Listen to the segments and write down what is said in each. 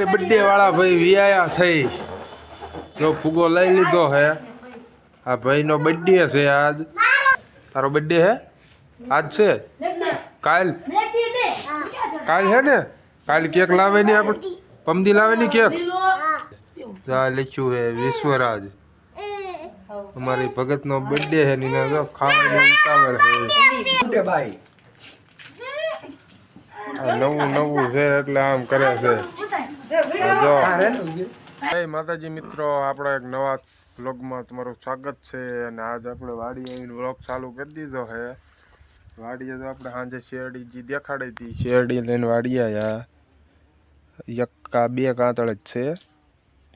Birthday वाला भाई वीआया सही जो फुगो लई लीधो है आ भाई नो बर्थडे है आज तारो बर्थडे है आज से काल काल है ने काल केक लावे नहीं आप पमदी लावे नहीं केक जा लिखू है विश्वराज हमारी भगत नो बर्थडे है नीना जो खावा उतावल है भाई नवू नवू है એટલે આમ કરે છે જો જય માતાજી મિત્રો આપણા એક નવા વ્લોગમાં તમારું સ્વાગત છે અને આજ આપણે વાડીએ આવીને વ્લોગ ચાલુ કરી દીધો છે વાડીએ તો આપણે સાંજે શેરડી જે દેખાડી હતી શેરડી લઈને વાડીએ આવ્યા એક બે કાંતળ જ છે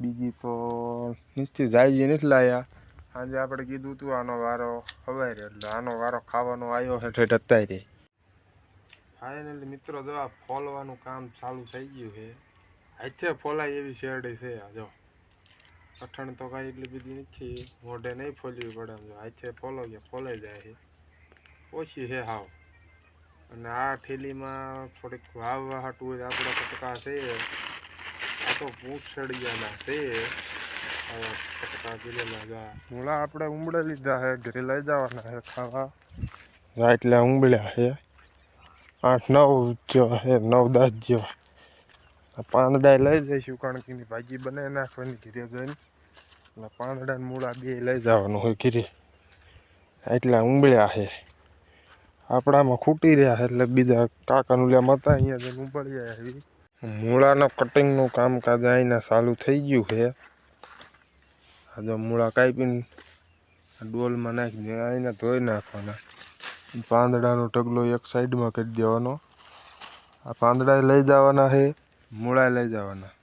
બીજી તો નિશ્ચિત જાય નથી લાયા સાંજે આપણે કીધું હતું આનો વારો હવારે એટલે આનો વારો ખાવાનો આવ્યો છે ઠેઠ અત્યારે ફાઇનલી મિત્રો જો આ ફોલવાનું કામ ચાલુ થઈ ગયું છે હાથે ફોલાય એવી શેરડી છે આ જો કઠણ તો કાંઈ એટલી બધી નથી મોઢે નહીં ફોલવી પડે જો હાથે ફોલો કે ફોલાઈ જાય છે ઓછી છે હાવ અને આ થેલીમાં થોડીક વાવવાહાટું હોય આપણા કટકા છે આ તો પૂંછડિયાના છે કટકા ગીરેલા જા મૂળા આપણે ઉંબળે લીધા છે ઘરે લઈ જવાના છે ખાવા એટલે ઉંબળ્યા છે 8-9 જેવા છે 9-10 જેવા પાંદડા લઈ જઈશું કારણ કે ભાજી બનાવી નાખવાની ઘીરે જઈને એટલે પાંદડા મૂળા બે લઈ જવાનું હોય ઘીરે એટલા ઉંબળ્યા છે આપણામાં ખૂટી રહ્યા એટલે બીજા કાકાનું લ્યા મતા અહીંયા જઈને ઉંબળ્યા આવી મૂળાનો કટિંગનું કામકાજ અહીંના ચાલુ થઈ ગયું છે આ જો મૂળા કાપીને ડોલમાં નાખીને અહીંના ધોઈ નાખવાના પાંદડાનો ઢગલો એક સાઈડમાં કરી દેવાનો આ પાંદડા લઈ જવાના છે મૂળા લઈ જવાના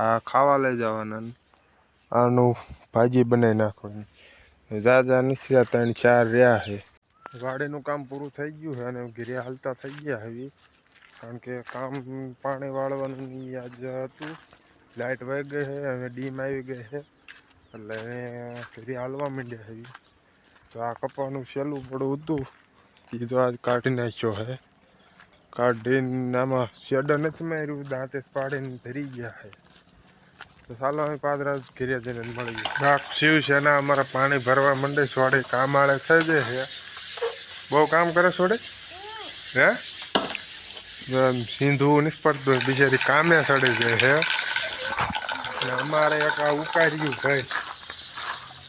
આ ખાવા લઈ જવાના આનું ભાજી બનાવી નાખવાની ઝાઝા નીચરા 3-4 રહ્યા છે વાડીનું કામ પૂરું થઈ ગયું છે અને ઘરે હાલતા થઈ ગયા હવે કારણ કે કામ પાણી વાળવાનું યાદ હતું લાઇટ વહી ગઈ છે અને ડીમ આવી ગઈ છે એટલે ઘરે હાલવા માંડ્યા હવે તો આ કપાનું સહેલું પડું હતું એ તો આજ કાઢી નાખ્યો છે કાઢીને આમાં શેડા નથી માર્યું દાંતે પાડીને ધરી ગયા છે તો ચાલો અમે પાદરા ઘેરે જઈને મળી બાપ શિવસેના અમારા પાણી ભરવા માંડે છોડે કામ આળે થઈ જાય છે બહુ કામ કરે છોડે હે સિંધુ નિષ્પર્ધ બિચારી કામે ચડે જાય છે અમારે એક આ ઉકાર્યું ભાઈ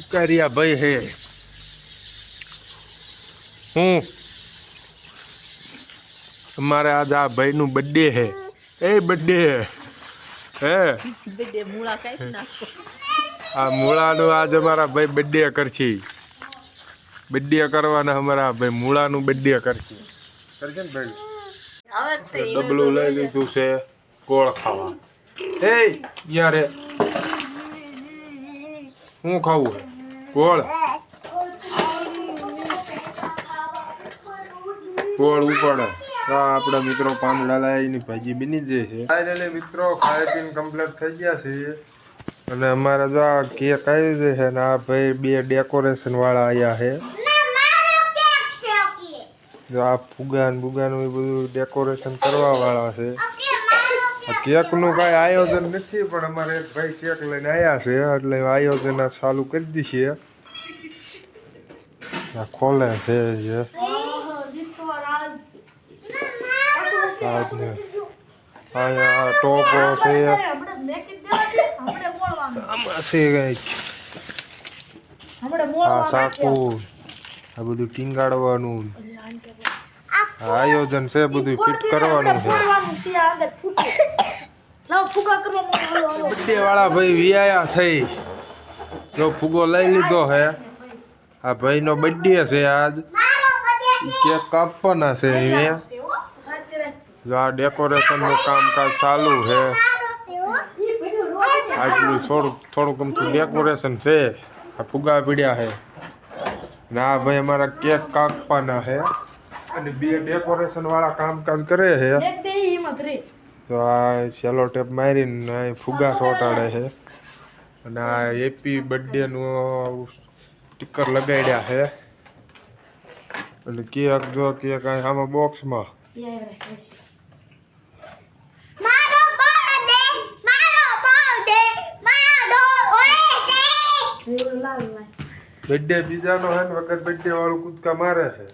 ઉકારિયા ભાઈ હે હું અમારે આજ આ ભાઈનું બર્થડે હે એ બર્થડે હે આ મૂળાનું આજ અમારા ભાઈ બર્થડે કરશે બર્થડે કરવાના અમારા ભાઈ મૂળાનું બર્થડે કરશે ને ભાઈ ડબલું લઈ લીધું છે ગોળ ખાવા એ યારે શું ખાવું ગોળ ગોળ ઉપાડે આપણા મિત્રો પાંદડા લાવીને ભાજી બની જાય છે ફાઇનલી મિત્રો ખાઈ પીને કમ્પ્લીટ થઈ ગયા છે અને અમારા જો આ કેક આવી જાય છે ને આ ભાઈ બે ડેકોરેશન વાળા આવ્યા છે જો આ ફુગાન બુગાનું એ બધું ડેકોરેશન કરવા વાળા છે આ કેકનું કાંઈ આયોજન નથી પણ અમારે એક ભાઈ કેક લઈને આવ્યા છે એટલે આયોજન ચાલુ કરી દીધી આ ખોલે છે જે અહીંયા ટોપો છે આમાં છે કંઈક આ સાકુ આ બધું ટીંગાડવાનું આયોજન છે બધું ફિટ કરવાનું છે બર્થડે વાળા ભાઈ વીઆયા છે જો ફુગો લઈ લીધો છે આ ભાઈનો બર્થડે છે આજ કેક કાપવાના છે અહીંયા જો આ ડેકોરેશનનું કામકાજ ચાલુ છે આટલું થોડુંક અમથું ડેકોરેશન છે આ ફુગા પીડ્યા છે ને આ ભાઈ અમારા કેક કાપવાના છે અને બે ડેકોરેશન વાળા કામકાજ કરે છે તો આ સેલો ટેપ મારીને ફુગા ચોંટાડે છે અને આ હેપી બર્થડેનું સ્ટીકર લગાડ્યા છે અને કેક જો કેક આમાં બોક્સમાં બર્થડે બીજાનો હે ને વખત બર્થડે વાળું કૂદકા મારે છે.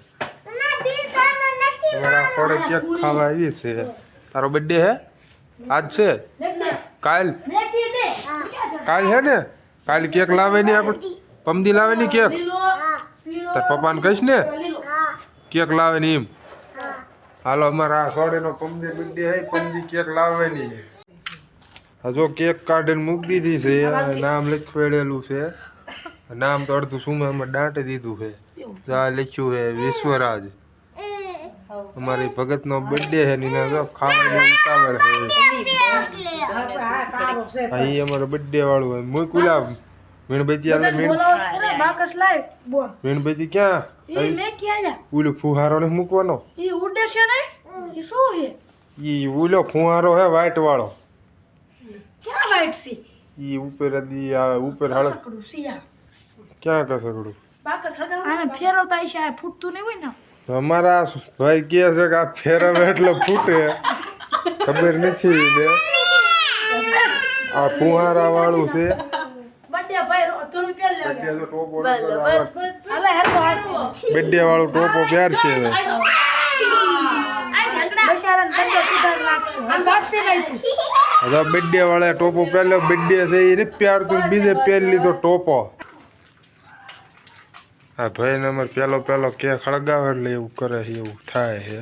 તમારા થોડે કેક ખાવા આવી છે. તારો બર્થડે હે આજ છે કાલ હે ને કાલ કેક લાવે નહીં આપણે પમદી લાવે નહીં કેક તાર પપ્પાને કહીશ ને કેક લાવે નહીં એમ. હાલો અમારા આ સોડેનો પમદી બર્થડે હે પમદી કેક લાવે નહીં. જો કેક કાઢીને મૂકી દીધી છે નામ લખવેડેલું છે. નામ તો અડધું સુમામાં દાંટી દીધું છે. આ લખ્યું છે વિશ્વરાજ. અમારી ભગતનો બર્થડે છે ને જો ખાવાની ઉતાવળ છે. અહીં અમારો બર્થડે વાળું હોય મૂકુલા મીણબત્તી આલે મીણબત્તી ક્યાં ઓલું ફુહારો ને મૂકવાનો ઈ ઓલો ફુહારો હે વ્હાઈટ વાળો ઈ ઉપર દી આ ઉપર હળ ક્યાં કસકડું અમારા ભાઈ કહે છે કે આ ફેરવે એટલે ફૂટે ખબર નથી ને આ ફુહારા વાળું છે. બર્થડે વાળું ટોપો પહેર છે. બર્થડે વાળા ટોપો પહેલો બર્થડે છે એ નથી પહેરતું બીજે પહેરી લીધો ટોપો. હા ભાઈ ને અમારે પહેલો કેક હળગાવે એટલે એવું કરે છે એવું થાય છે.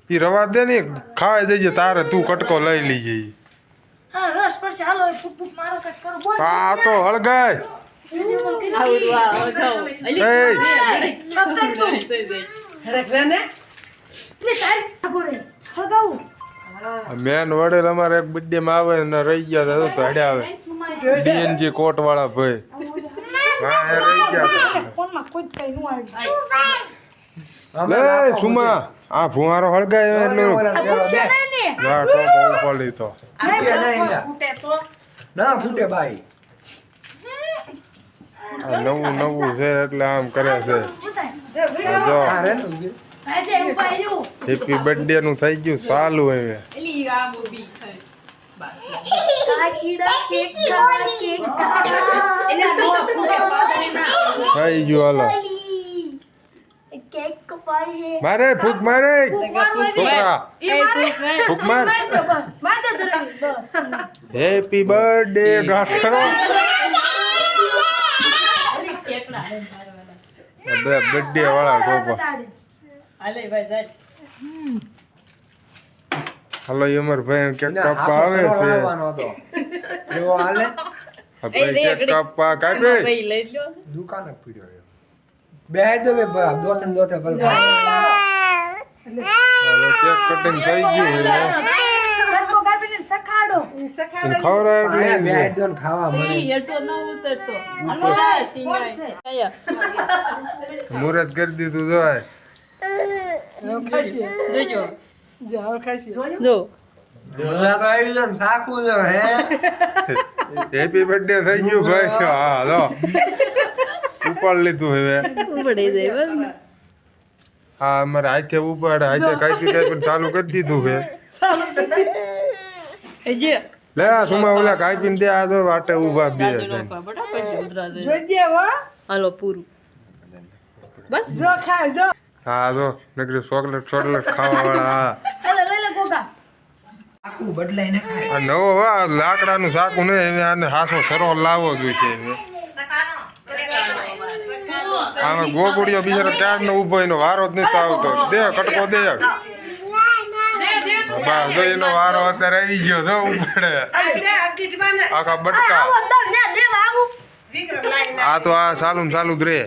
એ રવા દે ને ખાવા જઈએ તારે તું કટકો લઈ લીજે. આ તો હળગાય મેન વડેલ અમારે એક બર્થડે માં આવે ને રહી ગયા હતા તો હડ્યા આવે ડીએનજી કોટ વાળા ભાઈ રહી ગયા. સુમા આ ફુવારો હળગાય એટલે તો ના ફૂટે ભાઈ નવું છે એટલે આમ કરે છે. જો હેપી બર્થડે નું થઈ ગયું ચાલુ હવે થઈ ગયું. હાલો મારે ફૂક મારે છોકરા ફૂક માર હેપી બર્થડે ગાસરો બર્થડે વાળા ટોપા. હાલો અમર ભાઈ કેક કાપવા આવે છે. ભાઈ કેક કાપવા કાપે દુકાને પીડ્યો બે દો બે દોતે બલ કેક કટિંગ થઈ ગયું છે. મુહૂર્ત કરી દીધું હેપી બર્થડે થઈ ગયું ભાઈ. હા લો ઉપાડ લીધું હવે. હા અમારે હાથે ઉપાડ હાથે કાંઈ પણ ચાલુ કરી દીધું છે. લે સુમા ઓલા કાઈ પીને દે આ તો વાટે ઊભા બે હાલો પૂરું બસ જો ખાય જો હા જો નકરી ચોકલેટ ખાવા વાળા આખું બદલાઈને ખાય. આ નવો આ લાકડાનું સાકું ને હવે આને હાસો સરો લાવવો જોઈએ હવે. આમાં ગોગુડિયો બિચારો ક્યારનો ઊભો એનો વારો જ નથી આવતો. દે કટકો દે બસ જો એનો વારો અત્યારે આવી ગયો જો ઉપડે આખા બટકા. આ તો આ ચાલુ જ રે.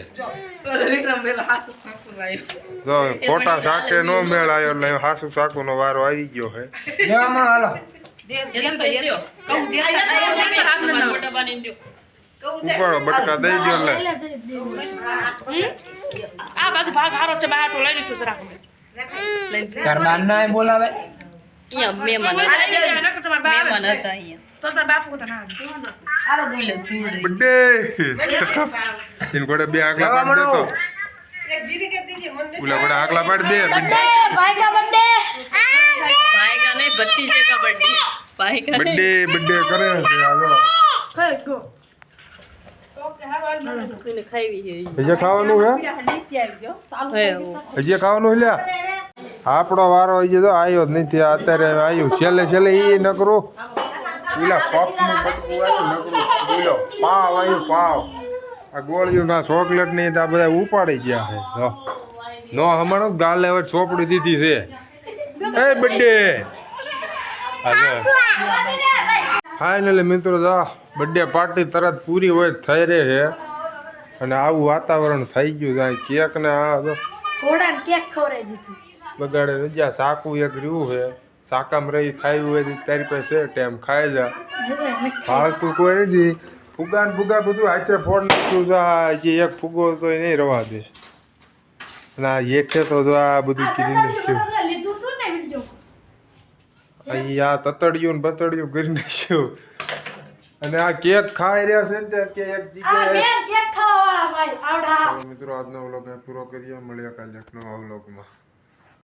જો ખોટા શાકે નો મેળ આવ્યો એટલે હાસુ શાકુ નો વારો આવી ગયો હે. ઉપાડો બટકા દઈ ગયો એટલે આ બાજુ ભાગ હારો છે બહાર તો લઈ લીધું જરાક કરબાન ના બોલાવે અહીંયા મહેમાન હતા અહીંયા તો તાર બાપુ તો ના આલો બોલે ધૂળ બડે ઇન કોડે બે આગલા પાડ દેતો એક ધીરે કે દીજે મને ઉલા કોડે આગલા પાડ દે ભાઈ કા બર્થડે નહીં ભત્તીજે કા બર્થડે ભાઈ કા બડે કરે છે આજો ફેર ગો એને ખાવી છે હજી ખાવાનું હે હજી ખાવાનું લ્યા આપણો વારો હજી તો આવ્યો જ નથી અત્યારે આવ્યું છેલ્લે એ નકરું પેલા પફનું બટકું આવ્યું નકરું બોલો પાવ આવ્યું પાવ આ ગોળિયું ના ચોકલેટ નહીં તો આ બધા ઉપાડી ગયા છે જો નો હમણાં ગાલે હવે ચોપડી દીધી છે એ બર્થડે ફાઇનલી મિત્રો જા બર્થડે પાર્ટી તરત પૂરી હોય થઈ રહી છે અને આવું વાતાવરણ થઈ ગયું જાય કેક ને આ તો ઘોડાને કેક ખવડાવી દીધું બગાડે રજા સાકું એક રહ્યું છે શાકામાં રહી ખાયું હોય તો તારી પાસે ટાઈમ ખાઈ જા ફાલતું કોઈ નથી ફુગા ને ફુગા બધું હાથે ફોડ નાખ્યું છે જે એક ફુગો તો એ નહીં રવા દે અને આ હેઠે તો જો આ બધું કરી નાખ્યું લીધું તું ને વિડિયો અહીંયા તતડિયું ને બતડિયું કરી નાખ્યું અને આ કેક ખાઈ રહ્યા છે ને તે કે એક આ જગ્યાએ બેન કેક ખાવા ભાઈ આવડા મિત્રો આજનો વ્લોગ પૂરો કરીએ મળીએ કાલે એક નવા વ્લોગમાં